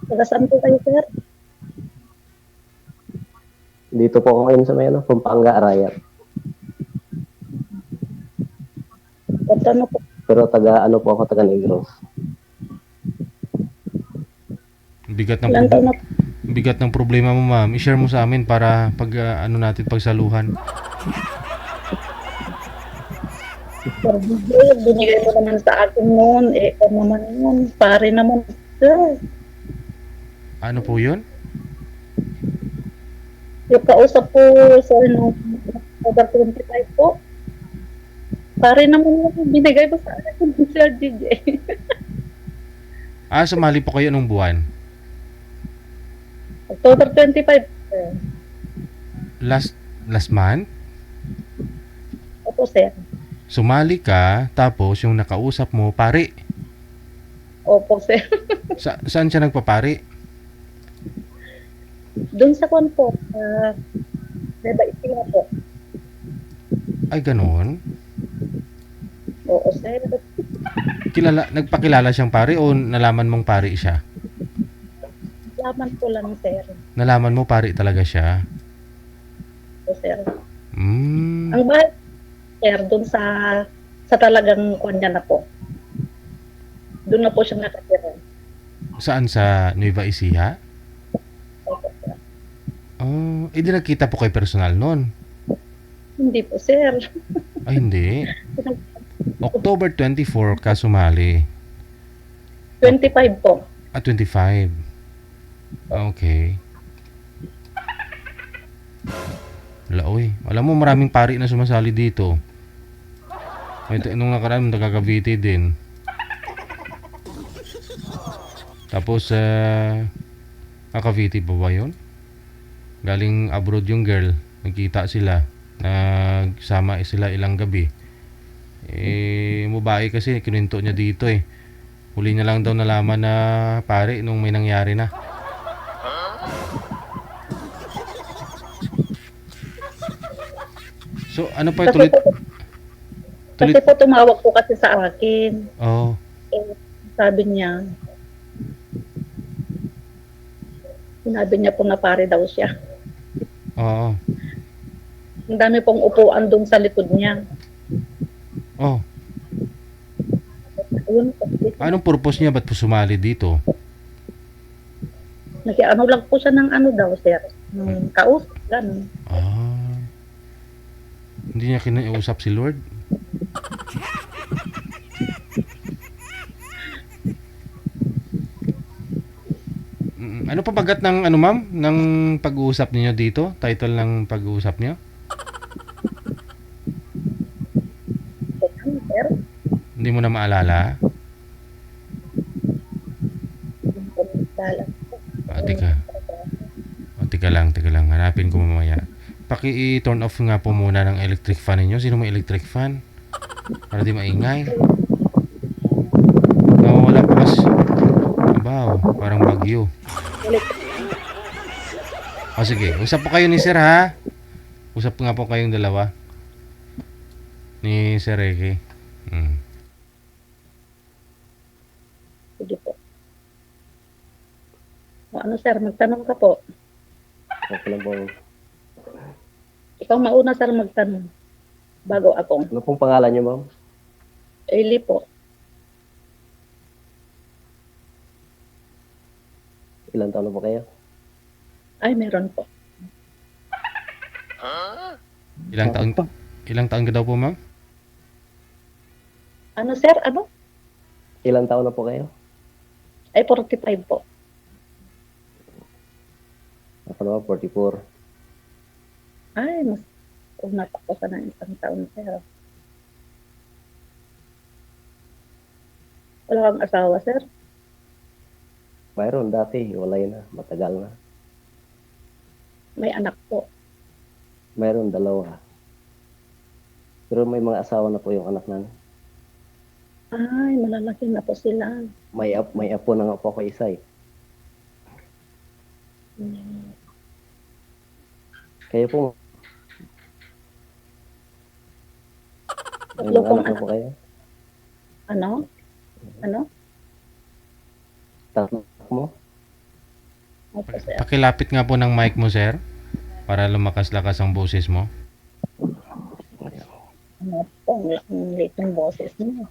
Taga saan po kayo, sir? Dito po ako ngayon sa may Pampanga, Arayat. At ano po? Pero taga Negros. Bigat ng Ilan taon na po? bigat ng problema mo, ma'am. I-share mo sa amin para pag ano natin pagsaluhan. Sir, binigay mo naman sa akin noon. Eh, ano naman yun? Pare naman, sir. Ano po 'yun? Yung kausap ko, sir, nung October 25 po. Pare naman yung binigay mo sa akin, Sir DJ. Sumali po kayo nung buwan. October 25, sir. Last last month? Opo, sir. Sumali ka, tapos yung nakausap mo, pare. Opo, sir. Saan siya nagpapari? Doon sa kwan po, Beba Itina po. Ay, ganoon? Oo, sir. Nagpakilala siyang pare o nalaman mong pare siya? Laman ko lang, sir. Nalaman mo pare talaga siya? Opo, sir. Hmm. Ang bahay, sir, doon sa talagang kwan niya na po. Doon na po siya nakatira. Saan, sa Nueva Ecija? Opo, sir. Oh, hindi nagkita po kayo personal noon. Hindi po, sir. Ay, hindi. October 24 ka sumali. 25 po. 25. Okay. Laoy. Alam mo, maraming pari na sumasali dito. Nung nakaraan, nagka-Cavite din. Tapos, Cavite pa ba yun? Galing abroad yung girl. Nagkita sila. Nagsama sila ilang gabi. Babae kasi, kinuwento niya dito eh. Huli niya lang daw nalaman na pare nung may nangyari na. So, ano pa tuloy? Kasi po tumawag po kasi sa akin. Oh. Eh, sabi niya po na pare daw siya. Oo. Ang dami pong upuan doon sa likod niya. Oh. Ayun po. Anong purpose niya? Ba't po sumali dito? Nag-ano lang po siya ng ano daw, sir. Kausap, gano'n. Hindi niya kinausap si Lord? Ano pa bagat ng ano, ma'am? Ng pag-uusap niyo dito? Title ng pag-uusap niyo? Sir, Hindi mo na maalala? Teka lang. Hanapin ko mamaya. Paki-turn off nga po muna ng electric fan ninyo. Sino may electric fan? Para di maingay. Nawawala po kasi. Abaw, parang bagyo. Sige. Usap po kayo ni Sir, ha? Usap nga po kayong dalawa. Ni Sir Ricky. sige po. Ano, sir, magtanong ka po. Okay lang po. Ikaw mauna, sir, magtanong. Bago ako. Ano pong pangalan niyo, ma'am? Eli po. Ilang taon na po kayo? Ay, meron po. Ilang taon ka daw po, ma'am? Ano, sir? Ano? Ilang taon na po kayo? Ay, 45 po. Ako naman, 44. Ay, mas umatak ko sa ng isang taon, sir. Wala kang asawa, sir? Mayroon dati, walay na, matagal na. May anak po. Mayroon, 2. Pero may mga asawa na po yung anak namin. Ay, malalaki na po sila. May apo na nga po ako isa eh. Kayo po, may Tatlo mga pong anak na anak. po kayo? Ano? Ano? 3 mo? Opo, sir. Pakilapit nga po ng mic mo, sir, para lumakas-lakas ang boses mo. Ano po, ang late ng boses niyo.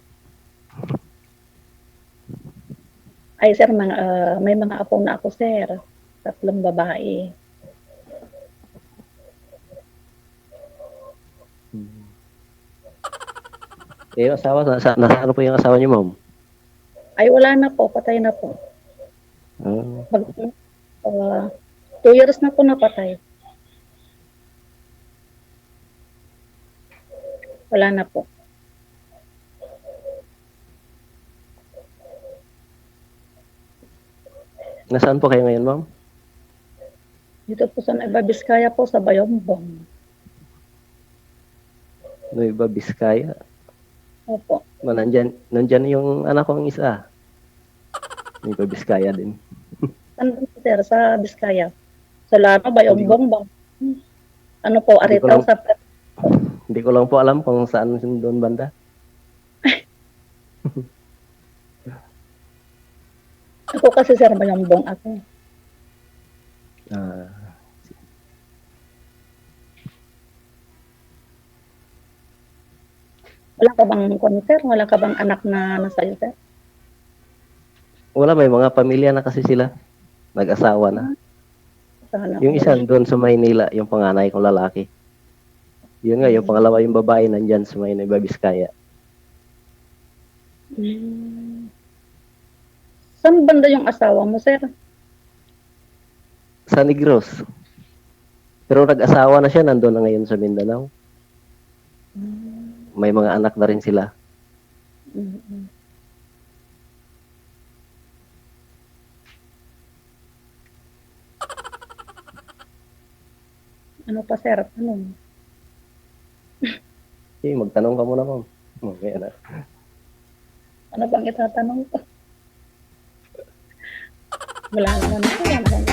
Ay, sir, may mga apo na ako, sir. 3 babae. Yung asawa, nasa ano po yung asawa niyo, ma'am? Ay, wala na po. Patay na po. Ah, Mag, 2 years na po napatay. Wala na po. nasaan po kayo ngayon, ma'am? Dito po sa Nueva Vizcaya po, sa Bayombong. Nueva Vizcaya. Opo. Nandyan yung anak ko ang isa. Nueva Vizcaya din. Saan po, sir? Sa Vizcaya. Sa Lano, Bayombong ba? Ano po, Hindi ko Aritaw lang- sa... Hindi ko lang po alam kung saan doon banda. Ako kasi, sir, Bayombong ako. Ah, Wala ka bang, sir? Wala ka bang anak na nasa iyo, sir? wala, may mga pamilya na kasi sila. Nag-asawa na. Sana Yung isa doon sa Maynila, yung panganay kong lalaki. Yun nga, yung pangalawa yung babae nandyan sa may Nueva Vizcaya. Saan banda yung asawa mo, sir? Sa Negros. Pero nag-asawa na siya, nandun na ngayon sa Mindanao. May mga anak na rin sila. Mm-mm. Ano pa, sir? Ano? Okay, magtanong ka muna, ma'am. Mamaya na. Ano bang itatanong ko? Wala naman po. Wala naman.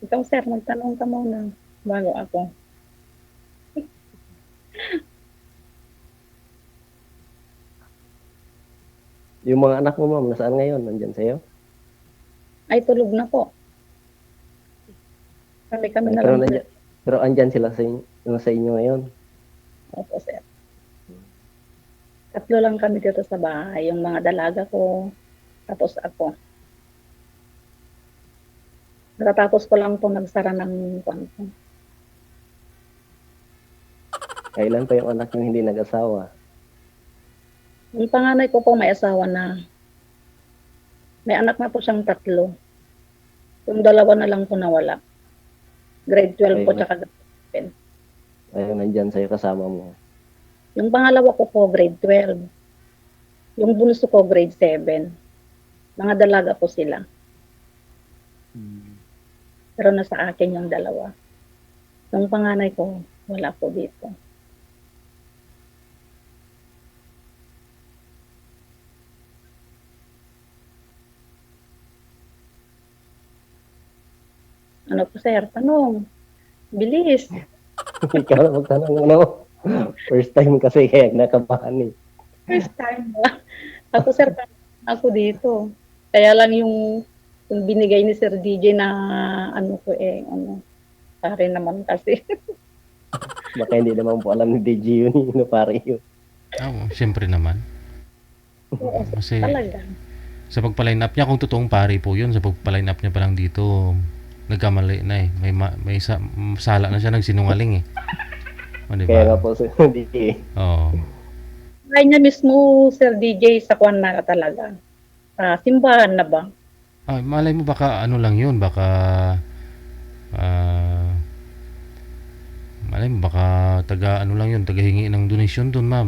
Ikaw, sir, magtanong ka muna bago ako. Yung mga anak mo, ma'am, nasaan ngayon? Nandyan sa'yo? Ay, tulog na po. Kami na Pero, lang. nandyan, pero andyan sila sa inyo ngayon. Opo, sir. 3 lang kami dito sa bahay. Yung mga dalaga ko, tapos ako. Nakatapos ko lang po nagsara ng kwanto. Kailan pa yung anak yung hindi nag-asawa? Yung panganay ko po may asawa na. May anak na po siyang 3. Yung 2 na lang po nawala. Grade 12 po Ayun. tsaka grade 10. Ayun, nandyan sa'yo kasama mo. Yung pangalawa ko po grade 12. Yung bunso ko grade 7. Mga dalaga po sila. Pero nasa akin yung 2. Yung panganay ko, wala po dito. Ano po, sir? Tanong. Bilis. Ikaw na magtanong mo, no? First time kasi kaya nakabahan eh. First time ba? Ako, sir, ako dito. Kaya lang yung binigay ni Sir DJ na ano ko pare naman kasi. Baka hindi naman po alam ni DJ yun, yun pare yun. Siyempre naman. Oo, Kasi talaga. sa pagpa-line up niya, kung totoong pare po yun, sa pagpa-line up niya pa lang dito, nagkamali na eh. May sala na siya, nagsinungaling eh. O, diba? Kaya nga po si DJ. Oo. Kaya niya mismo, Sir DJ, sa kwan na talaga. Simbahan na ba? Malay mo baka ano lang yun, baka malay mo baka taga ano lang yun, taga hingi ng donation dun, ma'am.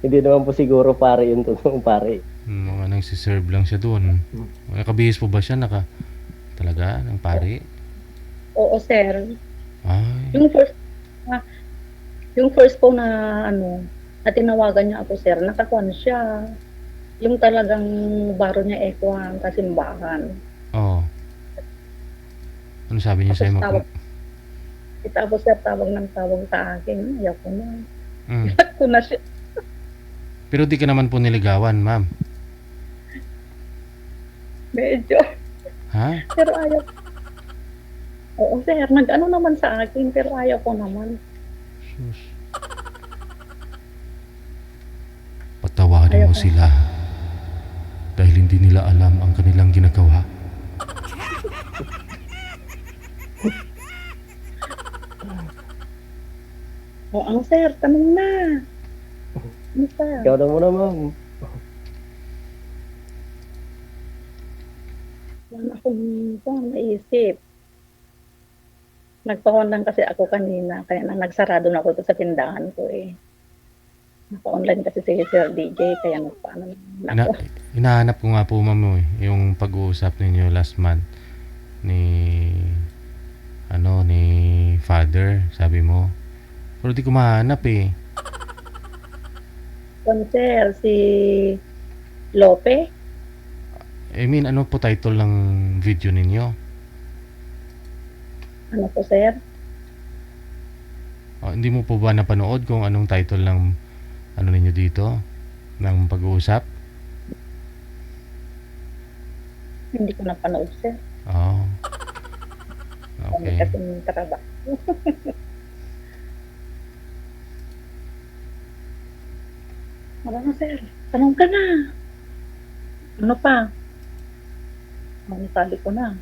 Hindi naman po siguro pare yun, totoong pare. Mga nagsiserve lang siya dun. Nakabihis po ba siya? Talaga, ng pare? Oo, sir. Ay, Yung first po na na tinawagan niya ako, sir, nakakuan siya. Yung talagang baro niya kwan, kasimbahan. oo. Ano sabi niya sa'yo? Tapos sir, tawag ng tawag sa akin. Ayaw ko na. Mm. Ayaw ko na siya. Pero di ka naman po niligawan, ma'am. Medyo. Ha? Pero ayaw. Oo, sir. Nag-ano naman sa akin, pero ayaw ko naman. Sus. Patawarin Ayaw mo ko. sila. Dahil hindi nila alam ang kanilang ginagawa. Oo, ang sir. Tanong na. Ano, sir? Ikaw na muna, ma'am. Wala akong naisip. Nagpa-on lang kasi ako kanina, kaya na nagsarado na ako sa tindahan ko eh. Naka-online kasi si Sir DJ, kaya nagpaano na Ina- ako. Hinahanap ko nga po, ma'am, yung pag-uusap ninyo last month ni ni father, sabi mo. Pero di ko mahanap eh. Kung sir, si Lope, I mean, ano po title ng video ninyo? ano po sir? Hindi mo po ba napanood kung anong title ng ano ninyo dito? Ng pag-uusap? Hindi ko napanood sir. Oh. Kami Okay. kasi trabaho. Wala na sir, tanong ka na. Ano pa? Ang sabi ko na.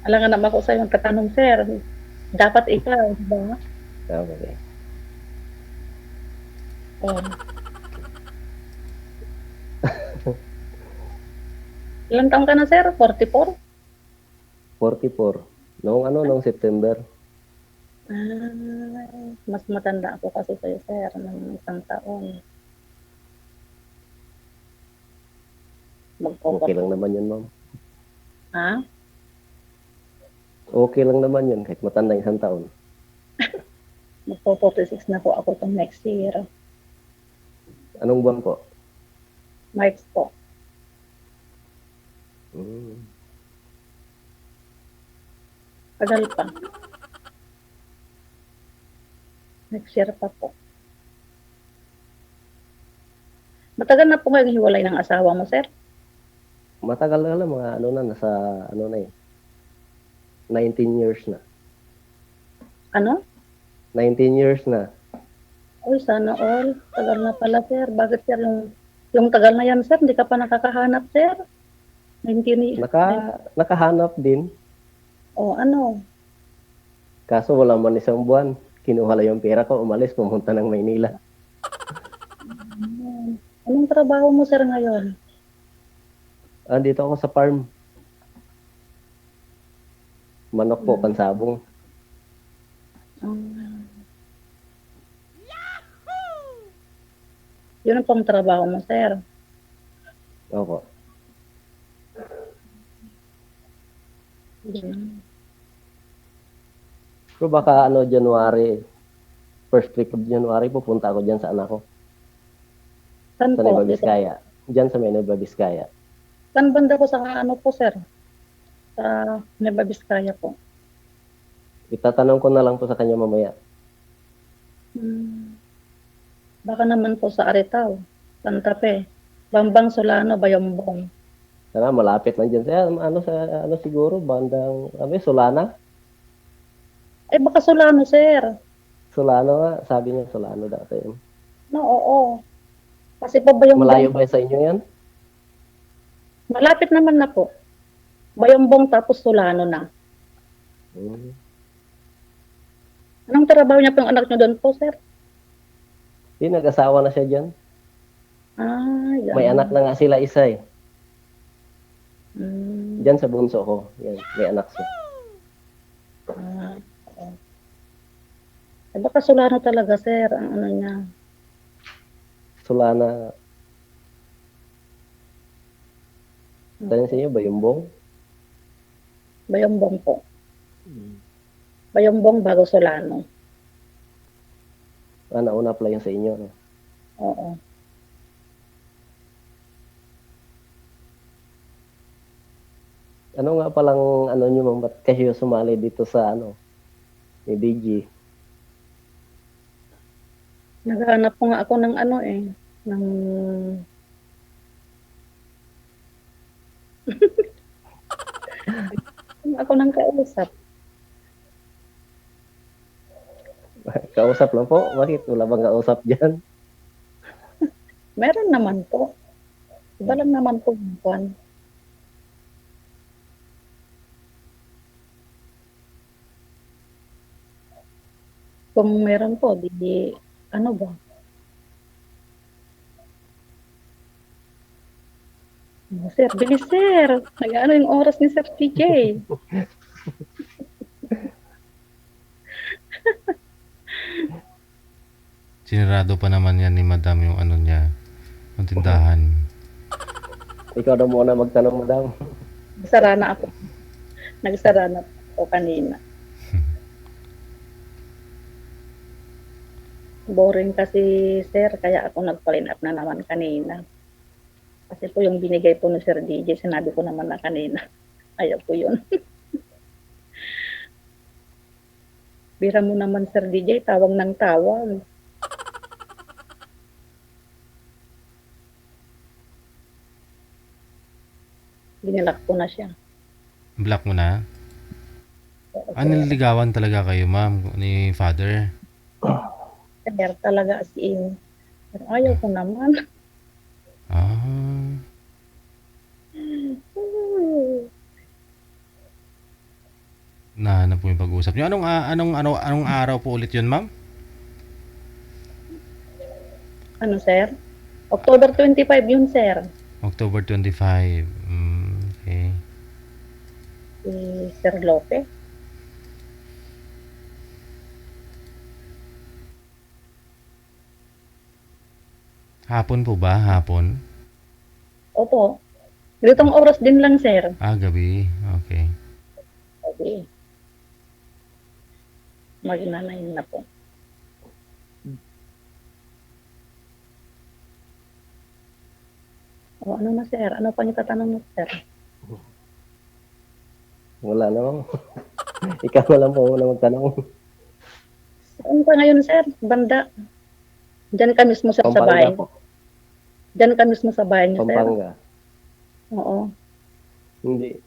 Alangan naman ako sa'yo magkatanong sir. Dapat ikaw, di ba? Okay. Oh. Ilang taon ka na sir? 44? 44. Noong September. Mas matanda ako kasi sa'yo, sir, ng isang taon. Okay lang naman yun, ma'am. Ha? Okay lang naman yun, kahit matanda isang taon. Magpo-46 na po ako itong next year. Anong buwan po? March po. Tagal pa. Next year pa po. Matagal na po kayong hiwalay ng asawa mo, sir? Matagal na lang, mga nasa, eh. 19 years na. Ano? 19 years na. Uy, sana all. Tagal na pala, sir. Bakit, sir, yung tagal na yan, sir, hindi ka pa nakakahanap, sir? 19 Nakahanap din. O, ano? Kaso wala man isang buwan. Kinuha lang yung pera ko, umalis, pumunta ng Maynila. Anong trabaho mo, sir, ngayon? Dito ako sa farm. Manok po, pansabong. Yun ang pang trabaho mo, sir. Opo. Pero baka January, first week of January, pupunta ako dyan sa anak ko. Saan Sa po? Nueva Dito? Vizcaya. Dyan sa may Nueva Vizcaya. Saan banda po sa ano po, sir? Sa Nueva Vizcaya po. Itatanong ko na lang po sa kanya mamaya. Baka naman po sa Aritaw, Santa Fe, Bambang Solano, Bayombong. Sana malapit lang dyan. Siguro, bandang, Solana? Eh, baka Solano, sir. Solano nga, sabi niya Solano dati. No, oo. Kasi po Bayombong. Malayo ba sa inyo yan? Malapit naman na po. Bayombong tapos Solano na. Anong trabaho niya pong anak niyo doon po, sir? Nag-asawa na siya dyan. Yan. May anak na nga sila isa eh. Mm. Dyan sa bunso ko. Yan, may anak siya. Oo. Eh, baka Solano talaga, sir, ang ano niya. Solana. Saan sa inyo? Bayumbong? Bayombong po. Bayombong bago Solano. Nauna pala yung sa inyo. No? Oo. Ano nga palang nyo, ma'am, ba't kayo sumali dito sa ni DJ? Naghahanap po nga ako ng ano eh, ng ako ng kausap. Kausap lang po. Bakit? Wala bang kausap dyan? Meron naman po. Iba lang naman po yung kwan. Kung meron po, di ano ba? Oh, sir, bilis sir. Nag-ano yung oras ni Sir TJ? Sinirado pa naman yan ni Madam yung ano niya, yung tindahan. Ikaw na muna magtanong, madam. Nagsara na ako. Nagsara na ako kanina. Boring kasi sir, kaya ako nag-line up na naman kanina. Kasi po yung binigay po ni Sir DJ, sinabi ko naman na kanina. Ayaw po yun. Bira mo naman Sir DJ, tawag ng tawag. Binilak ko na siya. Block mo na? Nililigawan talaga kayo, ma'am, ni Father? Kaya talaga as in. Pero ayaw ko naman. Ah, nahanap po yung pag-uusap niyo. Anong araw po ulit yun, ma'am? Ano sir? October 25 yun sir. October 25. Okay. Si Sir Lope. Hapon po ba? Hapon? Opo. Ganitong oras din lang sir. Gabi. Okay. Okay. Mag-9 na po. O ano na sir? Ano pa niyo tatanong mo sir? Wala naman. Ikaw na lang po muna magtanong. Saan ka ngayon sir? Banda. Diyan ka mismo sir sa bahay. Pampanga po. Diyan ka mismo sa bahay niyo sir. Pampanga. Oo. Hindi.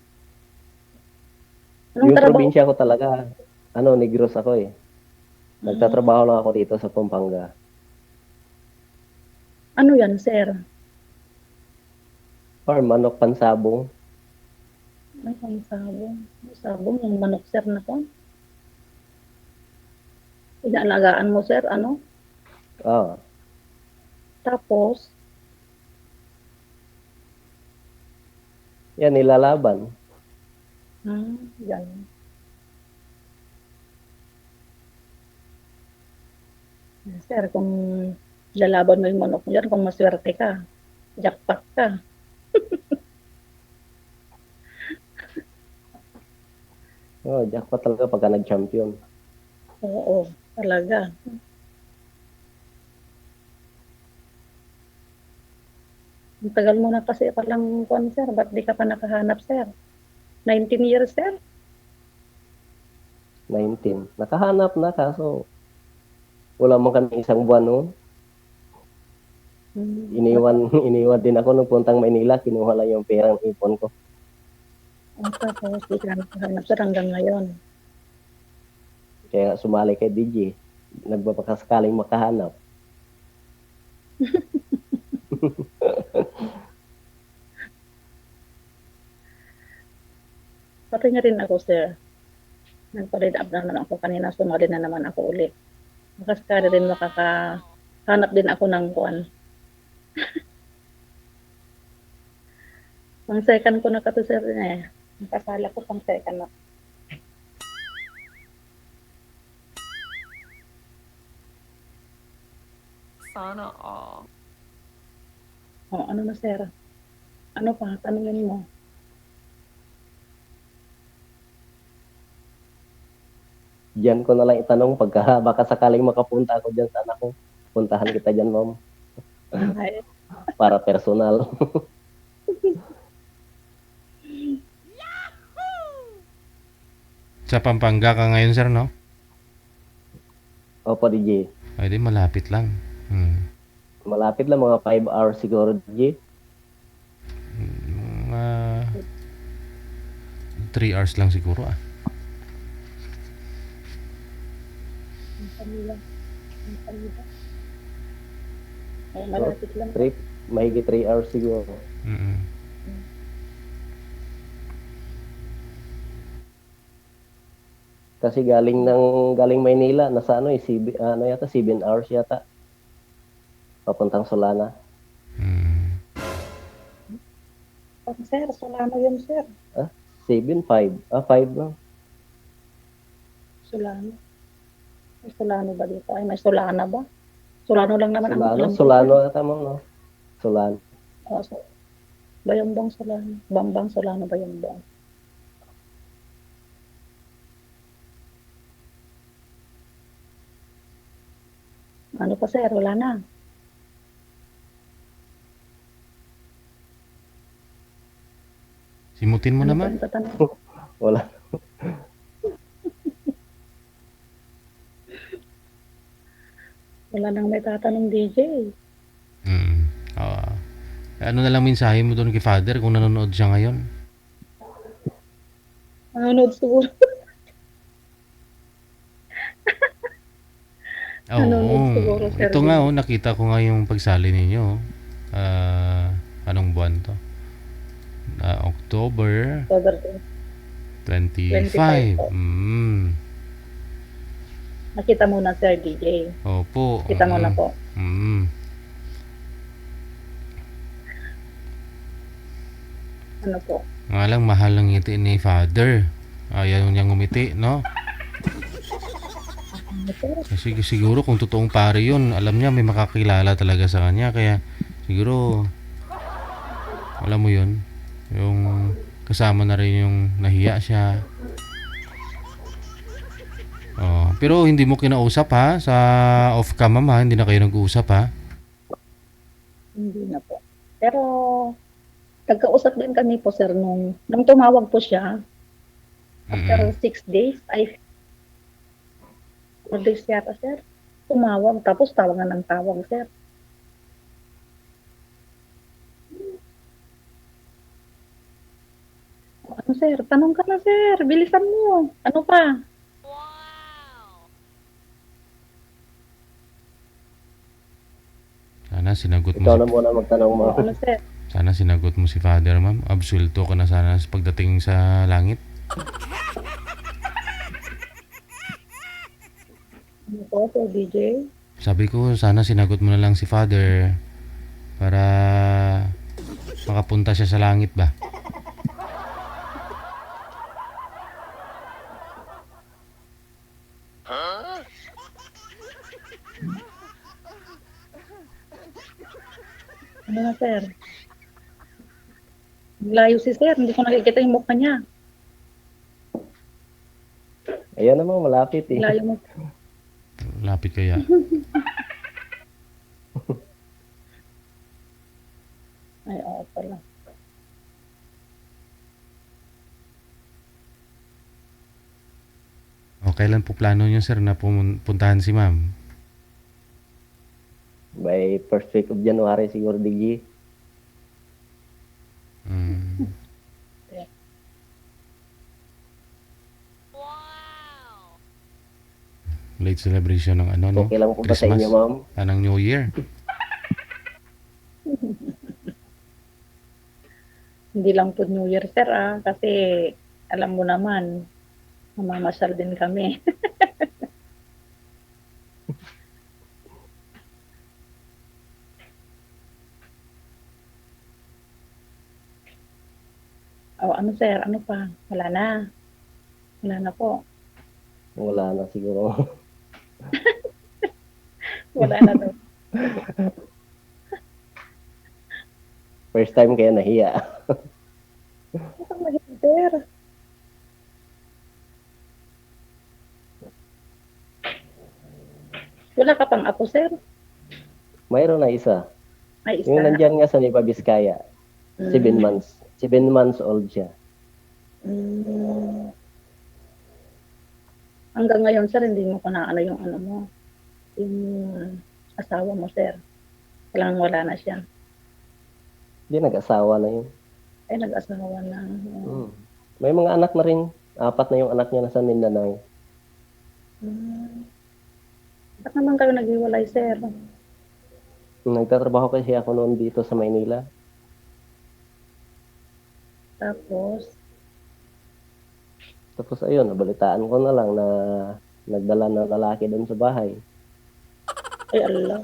Anong Yung trabaho? probinsya ko talaga, Negros ako eh. Nagtatrabaho lang ako dito sa Pampanga. Ano yan sir? Farm, manok, pansabong. Ay, ang sabong. Sabong yung manok sir na to. Inaalagaan mo sir, ano? Ah, Tapos, yan, nilalaban. yan. Sir, kung lalaban mo yung manok mo dyan, kung maswerte ka, jackpot ka. Oh, jackpot talaga pagka nag-champion. Oo, talaga. Ang tagal mo na kasi palang kwan, sir. Ba't di ka pa nakahanap, sir? 19 years, sir? 19. Nakahanap na kaso wala man kami isang buwan noon. Iniwan din ako nung puntang Maynila. Kinuha lang yung perang ipon ko. Tapos, di ka nakahanap, sir, hanggang ngayon. Kaya sumali kay DJ. Nagbabakasakaling makahanap. Pati nga rin ako, sir. Nagpa-read up na naman ako kanina. Sumali na naman ako ulit. Makasakali rin makakahanap din ako ng kwan. Pang second ko na kato, sir, eh. Nakasala ko pang second na. Sana all. O, ano na, sir? Ano pa? Tanungin mo. Diyan ko na lang itanong pagka baka sakaling makapunta ako diyan sa anak ko. Puntahan kita diyan, ma'am. Ay, Para personal. Sa Pampanga ka ngayon, sir, no? Opo, DJ. Ay, di malapit lang. Hmm. Malapit lang, mga 5 hours siguro, G. Mga 3 hours lang siguro ah. Ang kanila. Ang kanila. Ay, malapit lang. 3, mahigit 3 hours siguro. Mm. Kasi galing Maynila, nasa ano, 7 hours yata. Papuntang Solana. Mm. Pag sir, Solano yun sir. 7, 5. 5 lang. Solano. May Solano ba dito? Ay, may Solana ba? Solano lang naman ang alam ko. Solano, tama no? Solano. Oh, Bayambang Solano. Bambang Solano Bayambang. Ano pa sir? Wala na. Simutin mo Ano pa naman. yung tatanong? Wala. Wala nang may tatanong DJ. Mm. Ah. Ano na lang mensahe mo doon kay Father kung nanonood siya ngayon? Nanonood siguro. Oo. Nanonood siguro, Sir Ito nga Jimmy. nakita ko nga yung pagsali ninyo. Anong buwan to? October October 25. 25 po. Nakita mo na Sir DJ. Opo. Kita mo na po. Ano po? Nga lang, mahal ng ngiti ni Father. Ayaw niyang ngumiti, no? Ano sir? Kasi siguro kung totoong pare yun, alam niya may makakilala talaga sa kanya. Kaya siguro, alam mo yun, yung kasama na rin yung nahiya siya. Oh, pero hindi mo kinausap ha? Sa off-cam ha? Hindi na kayo nag-uusap ha? Hindi na po. Pero nagkausap din kami po sir nung tumawag po siya. After 6 days, ay 4 days yata sir. Tumawag, tapos tawagan ng tawag sir. Ano sir? Tanong ka na sir. Bilisan mo. Ano pa? Sana sinagot mo Ikaw si na muna magtanong mo. Ano sir? Sana sinagot mo si Father, ma'am. Absulto ka na sana sa pagdating sa langit. Ano po sir DJ? Sabi ko, sana sinagot mo na lang si Father para makapunta siya sa langit ba? Ano na sir? Layo si sir. Hindi ko nakikita yung mukha niya. Ayan naman, malapit eh. Layo mo. Lapit kaya. Ay, oo pala. O, kailan po plano niyo, sir, na puntahan si ma'am? By first week of January siguro, DG. Mm. Late celebration ng ano, no? Okay lang po ba sa Christmas. inyo, ma'am? Anong New Year. Hindi lang po New Year sir kasi alam mo naman, mamamasyal din kami. O ano sir, ano pa? Wala na. Wala na po. Wala na siguro. Wala na daw. First time kaya nahiya. Isang mahirap sir. Wala ka pang apo sir? Mayroon na isa. Ay, isa. Yung nandyan nga sa Nueva Vizcaya. 7 Mm. months. 7 months old siya. Mm. Hanggang ngayon sir, hindi mo pa na ano yung ano mo. Yung asawa mo, sir. Kailangan wala na siya. Hindi, nag-asawa na yun. Ay, nag-asawa na. May mga anak na rin. 4 na yung anak niya nasa Mindanao. Ba't naman kayo naghiwalay, sir? Nagtatrabaho kasi ako noon dito sa Maynila. Tapos, Ayun, nabalitaan ko na lang na nagdala ng lalaki doon sa bahay. ay Allah.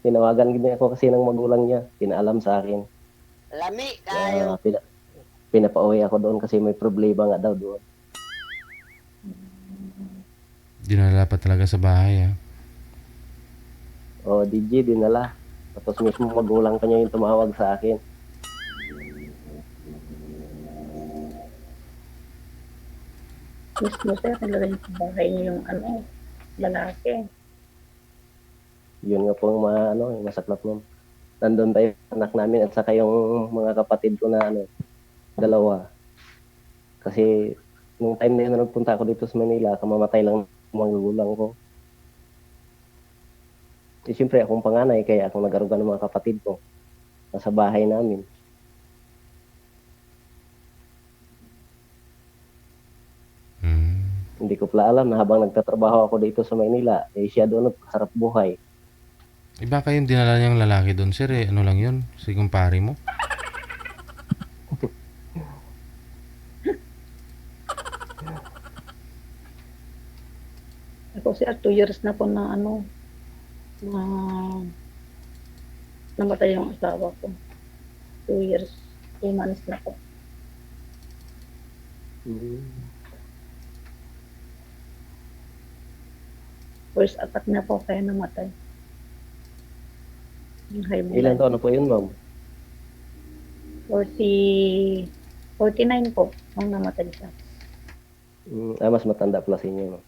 Tinawagan din ako kasi ng magulang niya. Pinaalam sa akin. Lami kayo. Pinapauwi ako doon kasi may problema nga daw doon. Dinala pa talaga sa bahay, ah. O, DJ, dinala. Tapos mismo magulang pa niya yung tumawag sa akin. Mismo, sir, nilagay sa bahay niyo yung lalaki. Yun nga po ang yung masaklap nun. Nandun tayo anak namin at saka yung mga kapatid ko na dalawa. Kasi nung time na yun na nagpunta ako dito sa Manila, kamamatay lang ng mga gulang ko. Eh, siyempre akong panganay, kaya akong nag-aruga ng mga kapatid ko. Nasa bahay namin. Hindi ko pala alam na habang nagtatrabaho ako dito sa Manila, eh siya doon nagpasarap buhay. Iba kayong dinala niyang lalaki doon, sir, eh. Ano lang yun? Si kumpare mo? Ako, sir, 2 years na po na na namatay yung asawa ko. 2 years, 2 months na po. First attack na po kaya namatay. Yung high blood. Ilan taon na po yun, ma'am? 49 po nung namatay siya. Mas matanda pala sa inyo, ma'am.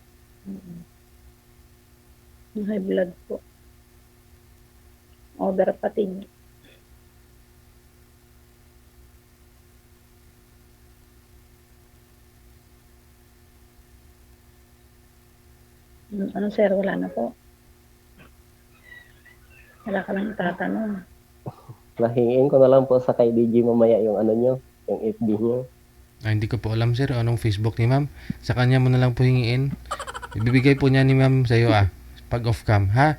Yung high blood po. Over fatigue. Ano, sir, wala na po. Wala ka lang itatanong. Nahingiin ko na lang po sa kay DJ mamaya yung nyo, yung FB nyo. Hindi ko po alam, sir, anong Facebook ni ma'am. Sa kanya mo na lang po hingiin. Ibibigay po niya ni ma'am sa'yo, pag off cam, ha?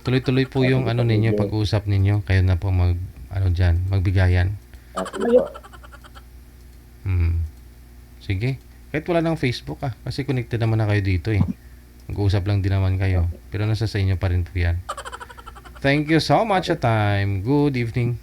Tuloy-tuloy po yung ninyo, pag-uusap ninyo. Kayo na po magbigayan. Ayun. Sige. Kahit wala ng Facebook, kasi connected naman na kayo dito, eh. Mag-uusap lang din naman kayo. Pero nasa sa inyo pa rin po yan. Thank you so much at time. Good evening.